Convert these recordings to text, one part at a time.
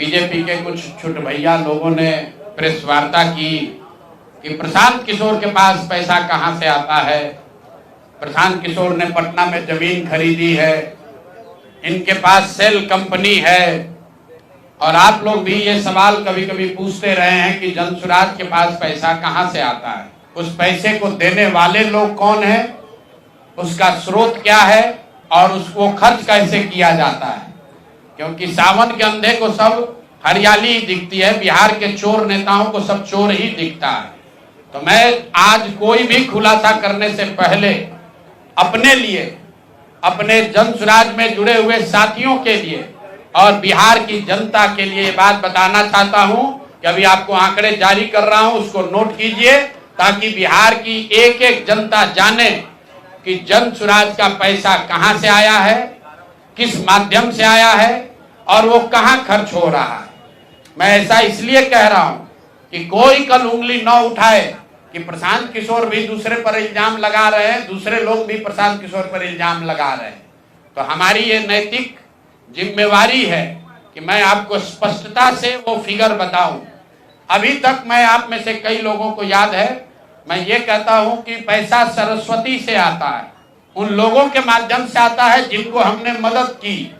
BJP के कुछ छुट भैया लोगों ने प्रेस वार्ता की कि प्रशांत किशोर के पास पैसा कहां से आता है। प्रशांत किशोर ने पटना में जमीन खरीदी है, इनके पास सेल कंपनी है। और आप लोग भी ये सवाल कभी कभी पूछते रहे हैं कि जनसुराज के पास पैसा कहां से आता है, उस पैसे को देने वाले लोग कौन है, उसका स्रोत क्या है और उसको खर्च कैसे किया जाता है। क्योंकि सावन के अंधे को सब हरियाली दिखती है, बिहार के चोर नेताओं को सब चोर ही दिखता है। तो मैं आज कोई भी खुलासा करने से पहले अपने लिए, अपने जनसुराज में जुड़े हुए साथियों के लिए और बिहार की जनता के लिए ये बात बताना चाहता हूं कि अभी आपको आंकड़े जारी कर रहा हूं, उसको नोट कीजिए ताकि बिहार की एक एक जनता जाने कि जनसुराज का पैसा कहां से आया है, किस माध्यम से आया है और वो कहां खर्च हो रहा है। मैं ऐसा इसलिए कह रहा हूं कि कोई कल उंगली न उठाए कि प्रशांत किशोर भी दूसरे पर इल्जाम लगा रहे हैं, दूसरे लोग भी प्रशांत किशोर पर इल्जाम लगा रहे हैं। तो हमारी ये नैतिक जिम्मेवारी है कि मैं आपको स्पष्टता से वो फिगर बताऊं। अभी तक मैं आप में से कई लोगों को याद है, मैं ये कहता हूं कि पैसा सरस्वती से आता है, उन लोगों के माध्यम से आता है जिनको हमने मदद की,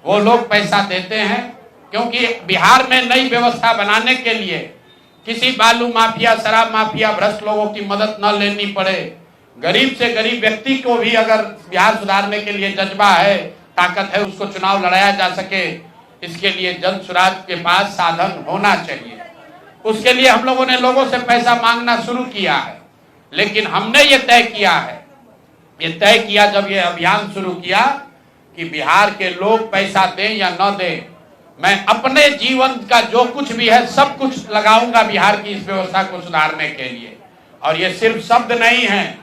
वो लोग पैसा देते हैं। क्योंकि बिहार में नई व्यवस्था बनाने के लिए किसी बालू माफिया, शराब माफिया, भ्रष्ट लोगों की मदद न लेनी पड़े, गरीब से गरीब व्यक्ति को भी अगर बिहार सुधारने के लिए जज्बा है, ताकत है, उसको चुनाव लड़ाया जा सके, इसके लिए जनसुराज के पास साधन होना चाहिए। उसके लिए हम लोगों ने लोगों से पैसा मांगना शुरू किया है, लेकिन हमने ये तय किया जब ये अभियान शुरू किया कि बिहार के लोग पैसा दें या न दें, मैं अपने जीवन का जो कुछ भी है सब कुछ लगाऊंगा बिहार की इस व्यवस्था को सुधारने के लिए। और ये सिर्फ शब्द नहीं है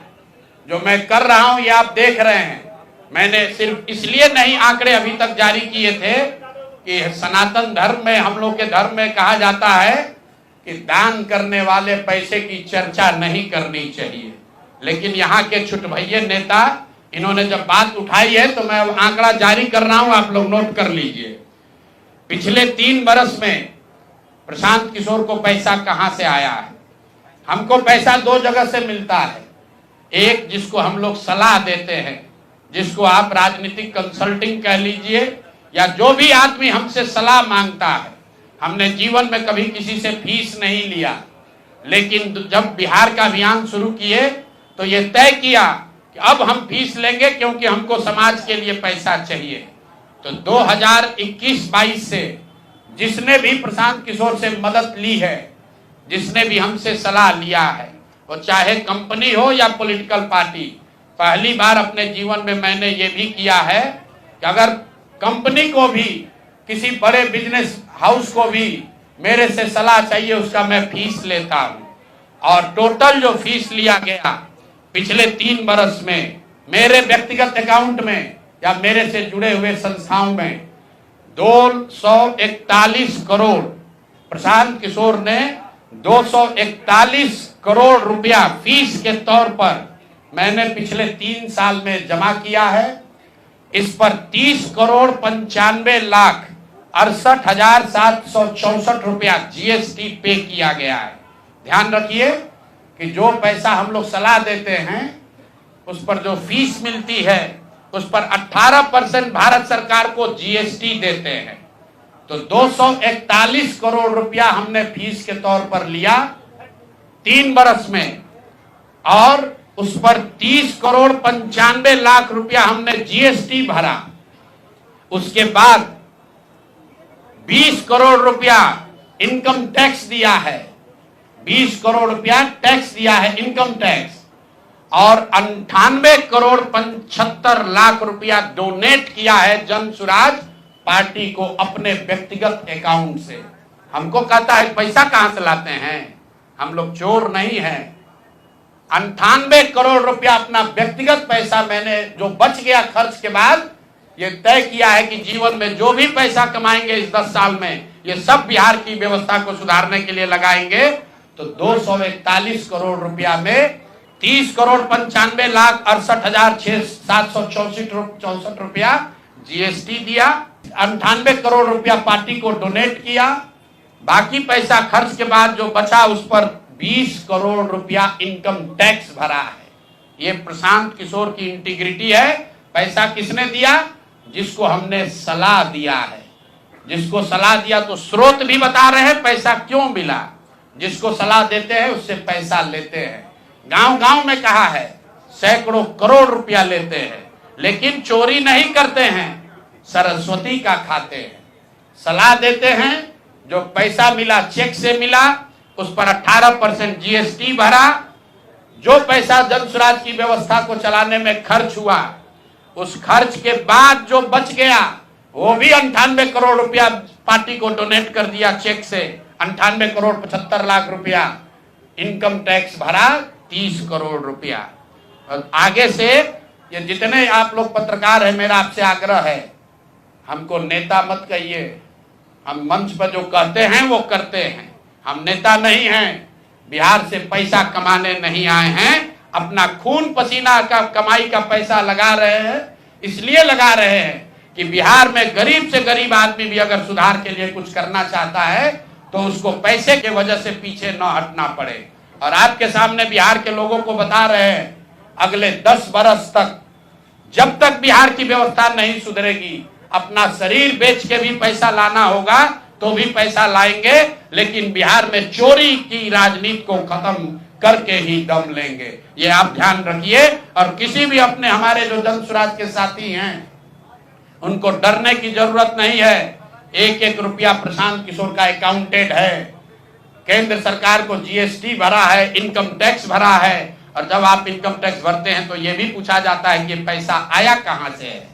जो मैं कर रहा हूं, ये आप देख रहे हैं। मैंने सिर्फ इसलिए नहीं आंकड़े अभी तक जारी किए थे कि सनातन धर्म में, हम लोग के धर्म में कहा जाता है कि दान करने वाले पैसे की चर्चा नहीं करनी चाहिए। लेकिन यहाँ के छुट भैये नेता, इन्होंने जब बात उठाई है तो मैं आंकड़ा जारी कर रहा हूं, आप लोग नोट कर लीजिए। पिछले 3 बरस में प्रशांत किशोर को पैसा कहां से आया है। हमको पैसा 2 जगह से मिलता है। एक, जिसको हम लोग सलाह देते हैं, जिसको आप राजनीतिक कंसल्टिंग कह लीजिए, या जो भी आदमी हमसे सलाह मांगता है। हमने जीवन में कभी किसी से फीस नहीं लिया, लेकिन जब बिहार का अभियान शुरू किए तो ये तय किया कि अब हम फीस लेंगे क्योंकि हमको समाज के लिए पैसा चाहिए। तो 2021-22 से जिसने भी प्रशांत किशोर से मदद ली है, जिसने भी हमसे सलाह लिया है, वो चाहे कंपनी हो या पॉलिटिकल पार्टी, पहली बार अपने जीवन में मैंने ये भी किया है कि अगर कंपनी को भी, किसी बड़े बिजनेस हाउस को भी मेरे से सलाह चाहिए, उसका मैं फीस लेता हूं। और टोटल जो फीस लिया गया पिछले 3 बरस में मेरे व्यक्तिगत अकाउंट में या मेरे से जुड़े हुए संस्थाओं में 241 करोड़, प्रशांत किशोर ने 241 करोड़ रुपया फीस के तौर पर मैंने पिछले 3 साल में जमा किया है। इस पर 30 करोड़ 95 लाख 68,764 रुपया जीएसटी पे किया गया है। ध्यान रखिए कि जो पैसा हम लोग सलाह देते हैं, उस पर जो फीस मिलती है, उस पर 18% भारत सरकार को जीएसटी देते हैं। तो 241 करोड़ रुपया हमने फीस के तौर पर लिया 3 बरस में, और उस पर 30 करोड़ 95 लाख रुपया हमने जीएसटी भरा। उसके बाद 20 करोड़ रुपया इनकम टैक्स दिया है, 20 करोड़ रुपया टैक्स दिया है, इनकम टैक्स, और 98 करोड़ 75 लाख रुपया डोनेट किया है जनसुराज पार्टी को अपने व्यक्तिगत अकाउंट से। हमको कहता है पैसा कहां से लाते हैं, हम लोग चोर नहीं हैं। 98 करोड़ रुपया अपना व्यक्तिगत पैसा मैंने, जो बच गया खर्च के बाद, ये तय किया है कि जीवन में जो भी पैसा कमाएंगे इस 10 साल में, ये सब बिहार की व्यवस्था को सुधारने के लिए लगाएंगे। तो 241 करोड़ रुपया में 30 करोड़ 95 लाख 68,764 रुपया जीएसटी दिया, 98 करोड़ रुपया पार्टी को डोनेट किया, बाकी पैसा खर्च के बाद जो बचा उस पर 20 करोड़ रुपया इनकम टैक्स भरा है। ये प्रशांत किशोर की इंटीग्रिटी है। पैसा किसने दिया? जिसको हमने सलाह दिया है। जिसको सलाह दिया तो स्रोत भी बता रहे हैं पैसा क्यों मिला। जिसको सलाह देते हैं उससे पैसा लेते हैं। गांव गांव में कहा है, सैकड़ों करोड़ रुपया लेते हैं, लेकिन चोरी नहीं करते हैं, सरस्वती का खाते हैं। सलाह देते हैं, जो पैसा मिला चेक से मिला, उस पर 18% जीएसटी भरा। जो पैसा जन स्वराज की व्यवस्था को चलाने में खर्च हुआ, उस खर्च के बाद जो बच गया वो भी 98 करोड़ रुपया पार्टी को डोनेट कर दिया चेक से। 98 करोड़ 75 लाख रुपया इनकम टैक्स भरा, 30 करोड़ रुपया। और आगे से ये जितने आप लोग पत्रकार हैं, मेरा आपसे आग्रह है, हमको नेता मत कहिए। हम मंच पर जो कहते हैं वो करते हैं। हम नेता नहीं हैं, बिहार से पैसा कमाने नहीं आए हैं। अपना खून पसीना का कमाई का पैसा लगा रहे हैं। इसलिए लगा रहे हैं कि बिहार में गरीब से गरीब आदमी भी अगर सुधार के लिए कुछ करना चाहता है तो उसको पैसे के वजह से पीछे न हटना पड़े। और आपके सामने बिहार के लोगों को बता रहे हैं, अगले 10 बरस तक जब तक बिहार की व्यवस्था नहीं सुधरेगी, अपना शरीर बेच के भी पैसा लाना होगा तो भी पैसा लाएंगे, लेकिन बिहार में चोरी की राजनीति को खत्म करके ही दम लेंगे। ये आप ध्यान रखिए। और किसी भी अपने हमारे जो जन स्वराज के साथी हैं, उनको डरने की जरूरत नहीं है। 1-1 रुपया प्रशांत किशोर का अकाउंटेड है। केंद्र सरकार को जीएसटी भरा है, इनकम टैक्स भरा है। और जब आप इनकम टैक्स भरते हैं तो ये भी पूछा जाता है कि पैसा आया कहां से है।